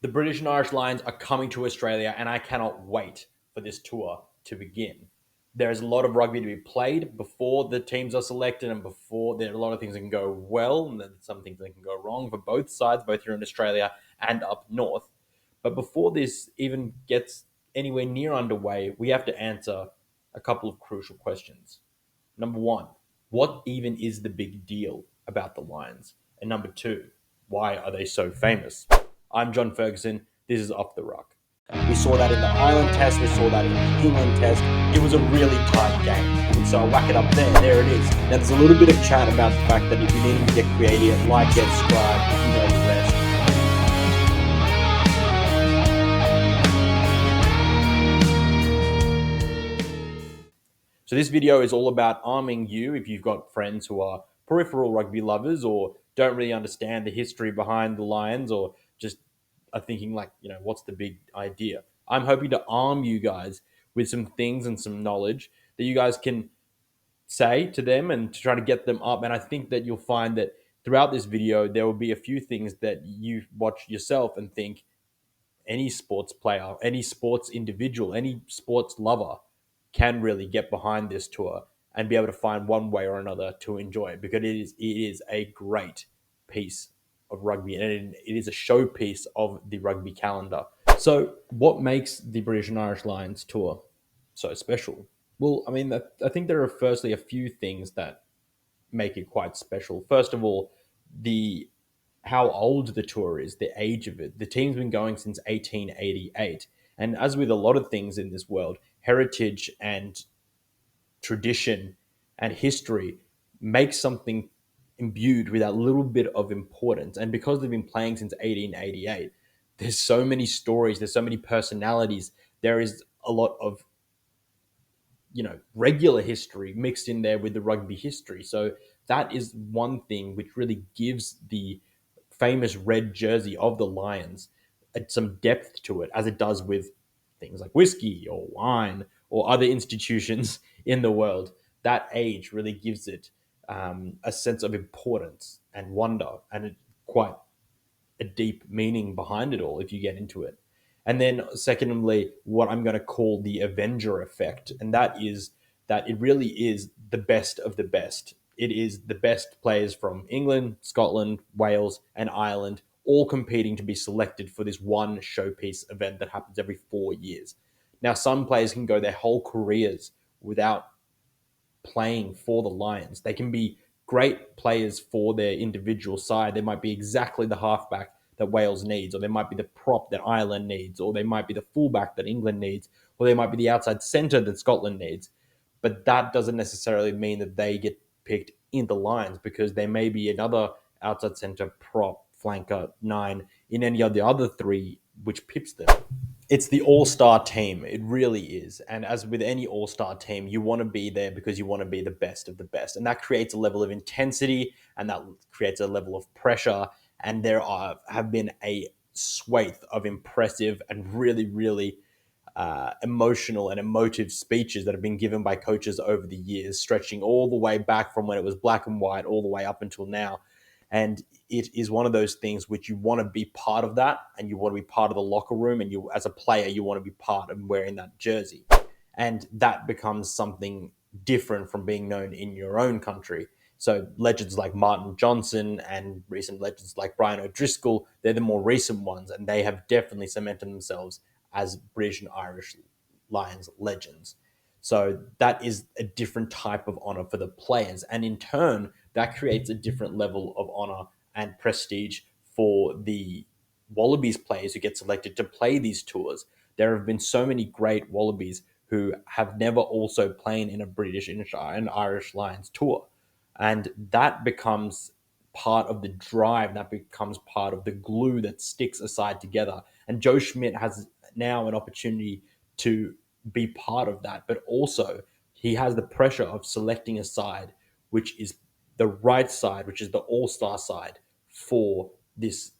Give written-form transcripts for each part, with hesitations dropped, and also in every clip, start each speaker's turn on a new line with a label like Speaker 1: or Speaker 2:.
Speaker 1: The British and Irish Lions are coming to Australia, and I cannot wait for this tour to begin. There's a lot of rugby to be played before the teams are selected, and before there are a lot of things that can go well, and then some things that can go wrong for both sides, both here in Australia and up north. But before this even gets anywhere near underway, we have to answer a couple of crucial questions. Number one, what even is the big deal about the Lions? And number two, why are they so famous? I'm John Ferguson. This is Off the Ruck.
Speaker 2: We saw that in the Ireland Test. We saw that in the England Test.
Speaker 1: It was a really tight game.
Speaker 2: And so I whack it up there. There it is. Now there's a little bit of chat about the fact that if you need to get creative, like, get subscribe, you know the rest.
Speaker 1: So this video is all about arming you if you've got friends who are peripheral rugby lovers or don't really understand the history behind the Lions or just are thinking like, what's the big idea? I'm hoping to arm you guys with some things and some knowledge that you guys can say to them and to try to get them up. And I think that you'll find that throughout this video, there will be a few things that you watch yourself and think any sports player, any sports individual, any sports lover can really get behind this tour and be able to find one way or another to enjoy it, because it is a great piece of rugby, and it is a showpiece of the rugby calendar. So what makes the British and Irish Lions tour so special? Well, I mean, I think there are firstly a few things that make it quite special. First of all, the how old the tour is, the age of it. The team's been going since 1888. And as with a lot of things in this world, heritage and tradition and history make something imbued with that little bit of importance. And because they've been playing since 1888, there's so many stories, there's so many personalities. There is a lot of regular history mixed in there with the rugby history. So that is one thing which really gives the famous red jersey of the Lions some depth to it, as it does with things like whiskey or wine or other institutions in the world. That age really gives it a sense of importance and wonder, and quite a deep meaning behind it all if you get into it. And then, secondly, what I'm going to call the Avenger effect. And that is that it really is the best of the best. It is the best players from England, Scotland, Wales, and Ireland all competing to be selected for this one showpiece event that happens every 4 years. Now, some players can go their whole careers without playing for the Lions. They can be great players for their individual side. They might be exactly the halfback that Wales needs, or they might be the prop that Ireland needs, or they might be the fullback that England needs, or they might be the outside centre that Scotland needs. But that doesn't necessarily mean that they get picked in the Lions, because there may be another outside centre, prop, flanker, nine in any of the other three which pips them. It's the all-star team. It really is. And as with any all-star team, you want to be there because you want to be the best of the best. And that creates a level of intensity, and that creates a level of pressure. And have been a swathe of impressive and really, really emotional and emotive speeches that have been given by coaches over the years, stretching all the way back from when it was black and white all the way up until now. And it is one of those things which you want to be part of that, and you want to be part of the locker room, and you, as a player, you want to be part of wearing that jersey. And that becomes something different from being known in your own country. So legends like Martin Johnson and recent legends like Brian O'Driscoll, they're the more recent ones, and they have definitely cemented themselves as British and Irish Lions legends. So that is a different type of honor for the players. And in turn, that creates a different level of honor and prestige for the Wallabies players who get selected to play these tours. There have been so many great Wallabies who have never also played in a British and Irish Lions tour. And that becomes part of the drive, that becomes part of the glue that sticks a side together. And Joe Schmidt has now an opportunity to be part of that, but also he has the pressure of selecting a side which is the right side, which is the all-star side for this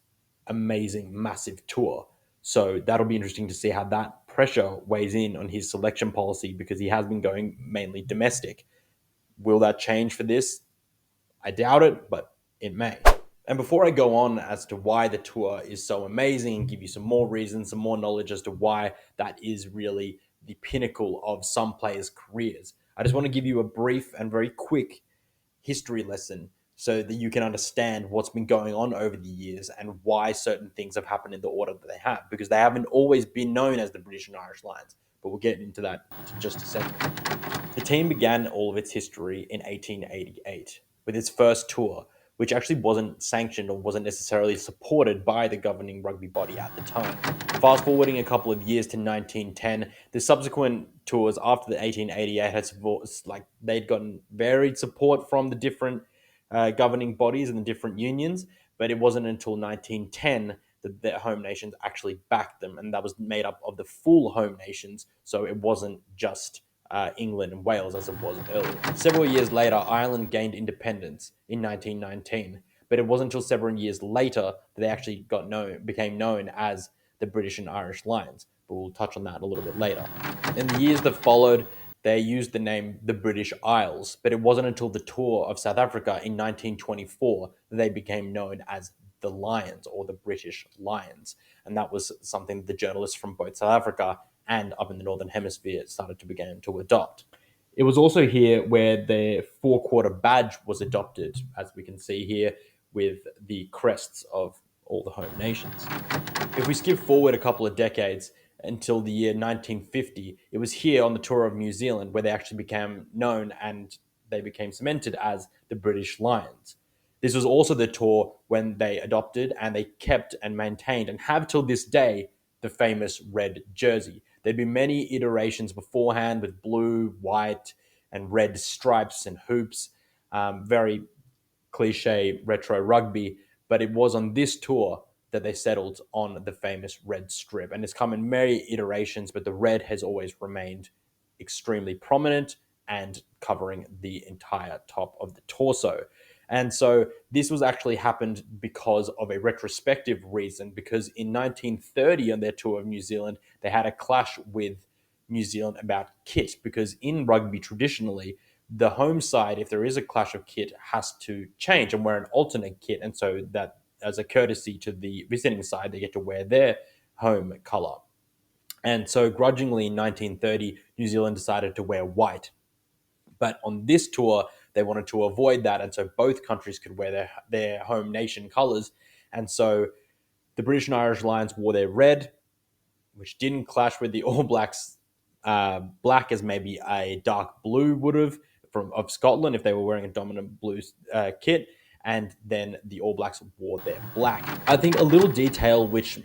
Speaker 1: amazing, massive tour. So that'll be interesting to see how that pressure weighs in on his selection policy, because he has been going mainly domestic. Will that change for this? I doubt it, but it may. And before I go on as to why the tour is so amazing and give you some more reasons, some more knowledge as to why that is really the pinnacle of some players' careers, I just want to give you a brief and very quick history lesson so that you can understand what's been going on over the years and why certain things have happened in the order that they have, because they haven't always been known as the British and Irish Lions. But we'll get into that in just a second. The team began all of its history in 1888 with its first tour, which actually wasn't sanctioned or wasn't necessarily supported by the governing rugby body at the time. Fast forwarding a couple of years to 1910, the subsequent tours after the 1888 had support, like they'd gotten varied support from the different governing bodies and the different unions, but it wasn't until 1910 that their home nations actually backed them, and that was made up of the full home nations, so it wasn't just England and Wales as it was earlier. Several years later, Ireland gained independence in 1919, but it wasn't until several years later that they actually became known as the British and Irish Lions. But we'll touch on that a little bit later. In the years that followed, they used the name the British Isles, but it wasn't until the tour of South Africa in 1924 that they became known as the Lions or the British Lions. And that was something the journalists from both South Africa and up in the Northern Hemisphere started to begin to adopt. It was also here where the four-quarter badge was adopted, as we can see here, with the crests of all the home nations. If we skip forward a couple of decades until the year 1950, it was here on the tour of New Zealand where they actually became known and they became cemented as the British Lions. This was also the tour when they adopted and they kept and maintained and have till this day the famous red jersey. There'd been many iterations beforehand with blue, white, and red stripes and hoops. Very cliche retro rugby, but it was on this tour that they settled on the famous red strip. And it's come in many iterations, but the red has always remained extremely prominent and covering the entire top of the torso. And so this was actually happened because of a retrospective reason, because in 1930 on their tour of New Zealand, they had a clash with New Zealand about kit, because in rugby traditionally, the home side, if there is a clash of kit, has to change and wear an alternate kit. And so that as a courtesy to the visiting side, they get to wear their home color. And so grudgingly in 1930, New Zealand decided to wear white. But on this tour, they wanted to avoid that. And so both countries could wear their home nation colors. And so the British and Irish Lions wore their red, which didn't clash with the All Blacks black as maybe a dark blue would have from of Scotland if they were wearing a dominant blue kit, and then the All Blacks wore their black. I think a little detail which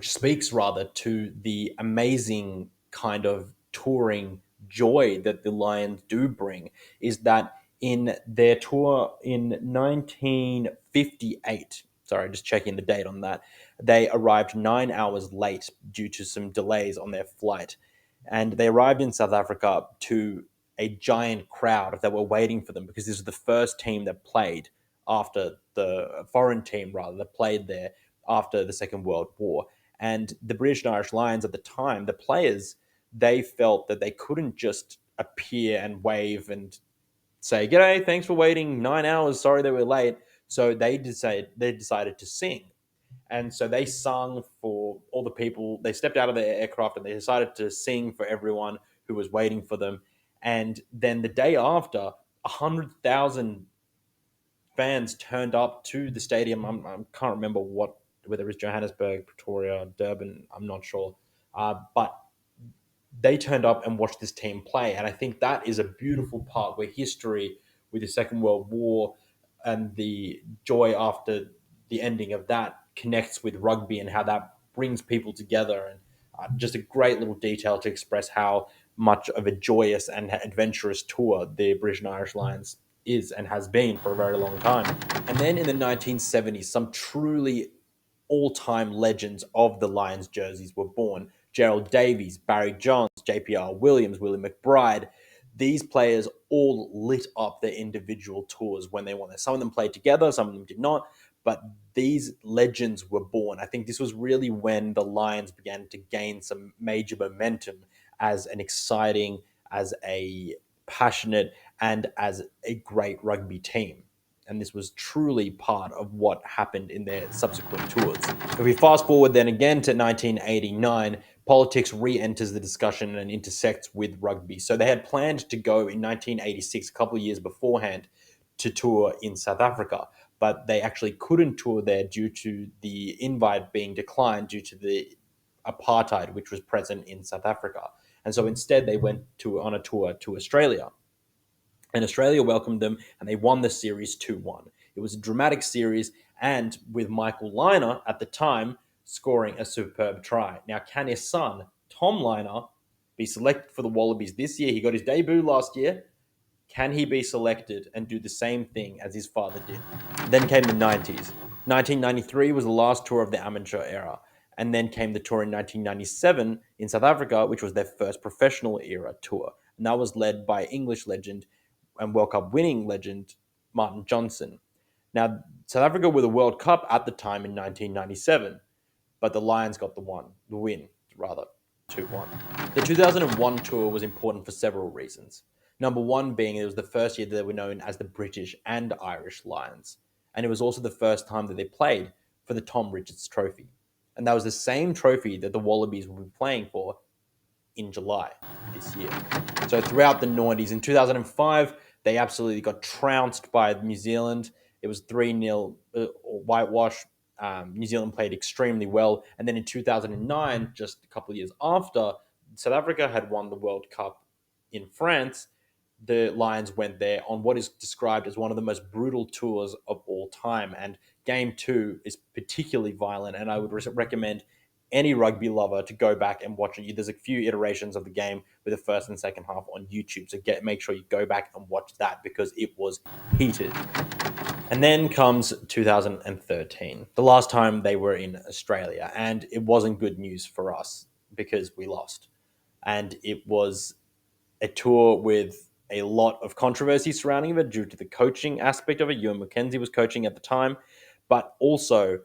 Speaker 1: speaks rather to the amazing kind of touring joy that the Lions do bring is that in their tour in 1958, sorry, just checking the date on that, they arrived 9 hours late due to some delays on their flight. And they arrived in South Africa to a giant crowd that were waiting for them because this was the first team that played after the foreign team, rather, that played there after the Second World War. And the British and Irish Lions at the time, the players, they felt that they couldn't just appear and wave and say, "G'day, thanks for waiting 9 hours. Sorry that we're late." So they decided to sing, and so they sung for all the people. They stepped out of their aircraft and they decided to sing for everyone who was waiting for them. And then the day after, 100,000 fans turned up to the stadium. I can't remember whether it was Johannesburg, Pretoria, Durban. I'm not sure, but they turned up and watched this team play. And I think that is a beautiful part where history with the Second World War and the joy after the ending of that connects with rugby and how that brings people together. And just a great little detail to express how much of a joyous and adventurous tour the British and Irish Lions is and has been for a very long time. And then in the 1970s, some truly all-time legends of the Lions jerseys were born. Gerald Davies, Barry Johns, JPR Williams, Willie McBride. These players all lit up their individual tours when they won there. Some of them played together, some of them did not, but these legends were born. I think this was really when the Lions began to gain some major momentum as an exciting, as a passionate, and as a great rugby team. And this was truly part of what happened in their subsequent tours. If we fast forward then again to 1989, politics re-enters the discussion and intersects with rugby. So they had planned to go in 1986, a couple of years beforehand, to tour in South Africa, but they actually couldn't tour there due to the invite being declined due to the apartheid which was present in South Africa. And so instead they went on a tour to Australia. And Australia welcomed them and they won the series 2-1. It was a dramatic series, and with Michael Lynagh at the time scoring a superb try. Now, can his son, Tom Lynagh, be selected for the Wallabies this year? He got his debut last year. Can he be selected and do the same thing as his father did? Then came the 90s. 1993 was the last tour of the amateur era. And then came the tour in 1997 in South Africa, which was their first professional era tour. And that was led by English legend and World Cup winning legend Martin Johnson. Now, South Africa were the World Cup at the time in 1997, but the Lions got the win, 2-1. The 2001 tour was important for several reasons. Number one being it was the first year that they were known as the British and Irish Lions. And it was also the first time that they played for the Tom Richards Trophy. And that was the same trophy that the Wallabies will be playing for in July this year. So throughout the 90s, in 2005, they absolutely got trounced by New Zealand. It was 3-0 whitewash. New Zealand played extremely well. And then in 2009, just a couple of years after, South Africa had won the World Cup in France. The Lions went there on what is described as one of the most brutal tours of all time. And game two is particularly violent. And I would recommend any rugby lover to go back and watch it. There's a few iterations of the game with the first and second half on YouTube. So make sure you go back and watch that because it was heated. And then comes 2013, the last time they were in Australia. And it wasn't good news for us because we lost. And it was a tour with a lot of controversy surrounding it due to the coaching aspect of it. Ewan McKenzie was coaching at the time, but also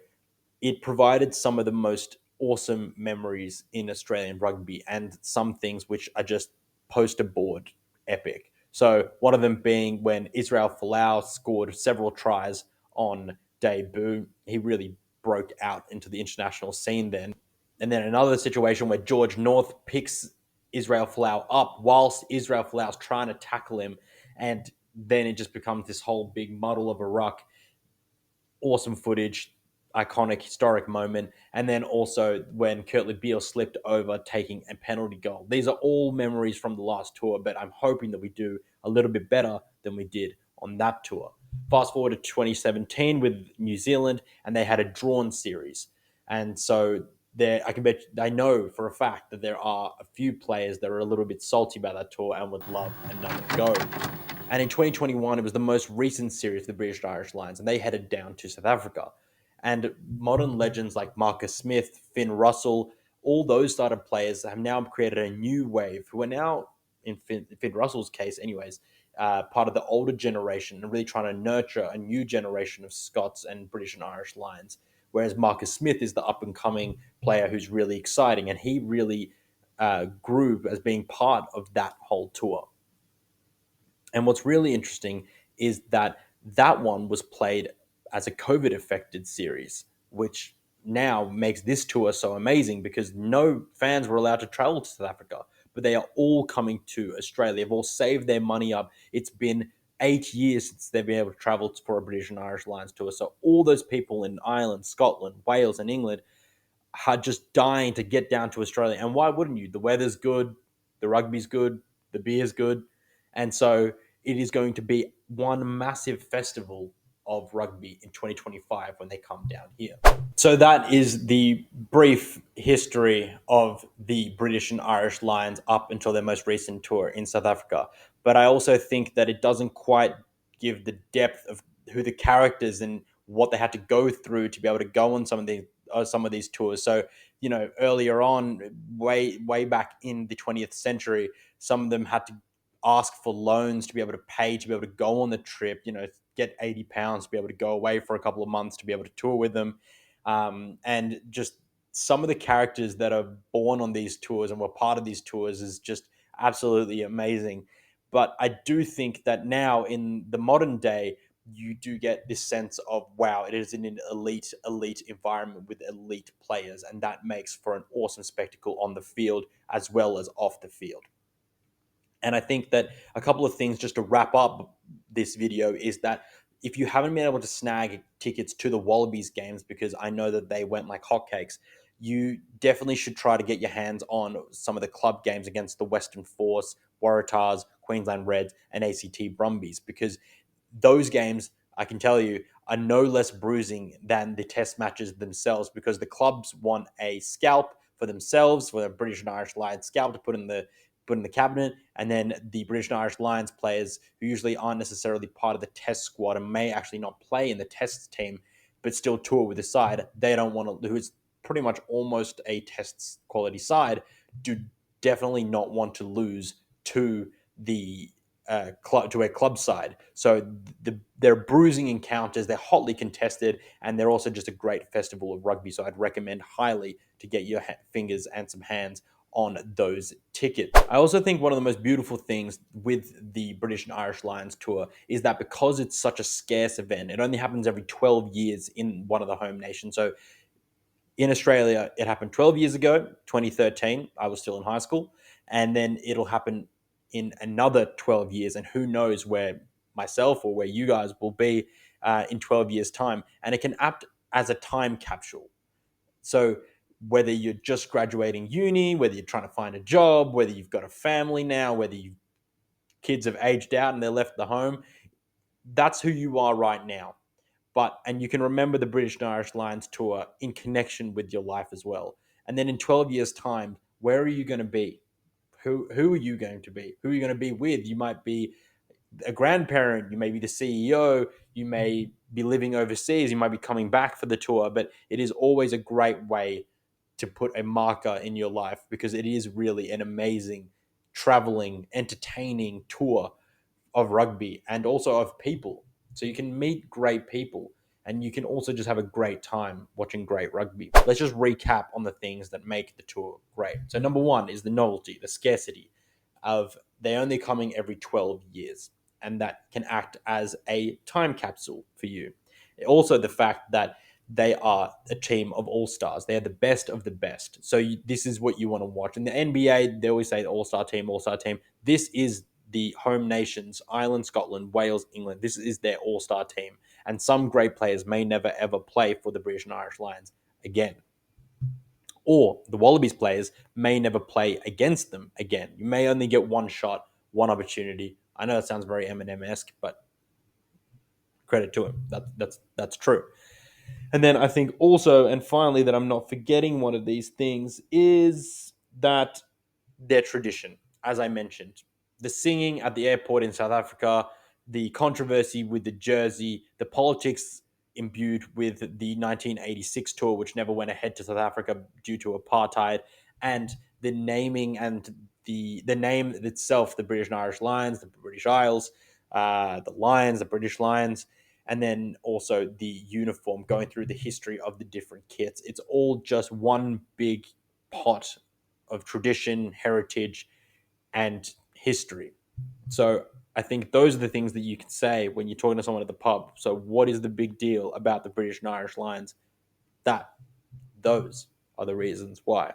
Speaker 1: it provided some of the most awesome memories in Australian rugby and some things which are just poster board epic. So one of them being when Israel Folau scored several tries on debut. He really broke out into the international scene then. And then another situation where George North picks Israel Folau up whilst Israel Folau's trying to tackle him. And then it just becomes this whole big muddle of a ruck. Awesome footage, iconic, historic moment. And then also when Kurtley Beale slipped over taking a penalty goal. These are all memories from the last tour, but I'm hoping that we do a little bit better than we did on that tour. Fast forward to 2017 with New Zealand, and they had a drawn series. And so I know for a fact that there are a few players that are a little bit salty about that tour and would love another go. And in 2021, it was the most recent series of the British Irish Lions, and they headed down to South Africa. And modern legends like Marcus Smith, Finn Russell, all those sort of players have now created a new wave who are now, in Finn Russell's case anyways, part of the older generation and really trying to nurture a new generation of Scots and British and Irish Lions. Whereas Marcus Smith is the up-and-coming player who's really exciting, and he really grew as being part of that whole tour. And what's really interesting is that one was played as a COVID affected series, which now makes this tour so amazing because no fans were allowed to travel to South Africa, but they are all coming to Australia. They've all saved their money up. It's been 8 years since they've been able to travel for a British and Irish Lions tour. So all those people in Ireland, Scotland, Wales, and England are just dying to get down to Australia. And why wouldn't you? The weather's good, the rugby's good, the beer's good. And so it is going to be one massive festival of rugby in 2025 when they come down here. So that is the brief history of the British and Irish Lions up until their most recent tour in South Africa. But I also think that it doesn't quite give the depth of who the characters and what they had to go through to be able to go on some of these tours. So, earlier on, way back in the 20th century, some of them had to ask for loans to be able to pay to be able to go on the trip, get £80 to be able to go away for a couple of months to be able to tour with them. And just some of the characters that are born on these tours and were part of these tours is just absolutely amazing. But I do think that now in the modern day, you do get this sense of, wow, it is an elite environment with elite players, and that makes for an awesome spectacle on the field as well as off the field. And I think that a couple of things just to wrap up this video is that if you haven't been able to snag tickets to the Wallabies games, because I know that they went like hotcakes, you definitely should try to get your hands on some of the club games against the Western Force, Waratahs, Queensland Reds, and ACT Brumbies, because those games, I can tell you, are no less bruising than the test matches themselves, because the clubs want a scalp for themselves, for the British and Irish Lions scalp to put in the cabinet, and then the British and Irish Lions players who usually aren't necessarily part of the test squad and may actually not play in the test team, but still tour with the side. They don't want to, who is pretty much almost a test quality side, do definitely not want to lose to the club, to a club side. So they're bruising encounters, they're hotly contested, and they're also just a great festival of rugby. So I'd recommend highly to get your fingers and some hands on those tickets. I also think one of the most beautiful things with the British and Irish Lions tour is that because it's such a scarce event, it only happens every 12 years in one of the home nations. So in Australia, it happened 12 years ago, 2013. I was still in high school. And then it'll happen in another 12 years. And who knows where myself or where you guys will be in 12 years' time. And it can act as a time capsule. So whether you're just graduating uni, whether you're trying to find a job, whether you've got a family now, whether you kids have aged out and they're left the home, that's who you are right now. And you can remember the British and Irish Lions tour in connection with your life as well. And then in 12 years' time, where are you going to be? Who are you going to be? Who are you going to be with? You might be a grandparent, you may be the CEO, you may be living overseas, you might be coming back for the tour, but it is always a great way to put a marker in your life, because it is really an amazing traveling, entertaining tour of rugby and also of people. So you can meet great people and you can also just have a great time watching great rugby. Let's just recap on the things that make the tour great. So number one is the novelty, the scarcity of they only coming every 12 years, and that can act as a time capsule for you. Also the fact that they are a team of all-stars. They are the best of the best. So this is what you want to watch. In the NBA, they always say all-star team, all-star team. This is the home nations, Ireland, Scotland, Wales, England. This is their all-star team. And some great players may never, ever play for the British and Irish Lions again. Or the Wallabies players may never play against them again. You may only get one shot, one opportunity. I know that sounds very Eminem-esque, but credit to him. That's true. And then I think also, and finally, that I'm not forgetting one of these things is that their tradition, as I mentioned, the singing at the airport in South Africa, the controversy with the jersey, the politics imbued with the 1986 tour, which never went ahead to South Africa due to apartheid, and the naming and the name itself, the British and Irish Lions, the British Isles, the Lions, the British Lions, and then also the uniform, going through the history of the different kits. It's all just one big pot of tradition, heritage, and history. So I think those are the things that you can say when you're talking to someone at the pub. So what is the big deal about the British and Irish Lions? Those are the reasons why.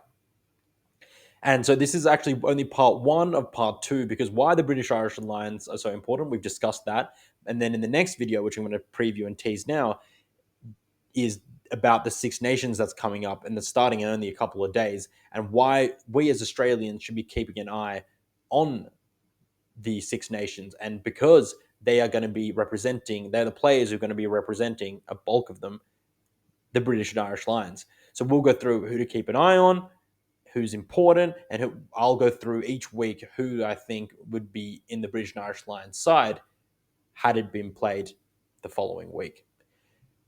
Speaker 1: And so this is actually only part one of part two, because why the British Irish Lions are so important, we've discussed that. And then in the next video, which I'm going to preview and tease now, is about the Six Nations that's coming up and that's starting in only a couple of days, and why we as Australians should be keeping an eye on the Six Nations. And because they are going to be representing, they're the players who are going to be representing a bulk of them, the British and Irish Lions. So we'll go through who to keep an eye on, who's important, and I'll go through each week who I think would be in the British and Irish Lions side had it been played the following week.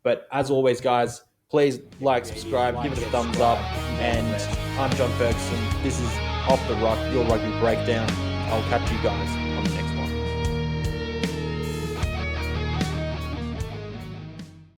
Speaker 1: But as always, guys, please like, subscribe, give it a thumbs up. And I'm John Ferguson. This is Off the Ruck, your rugby breakdown. I'll catch you guys on the next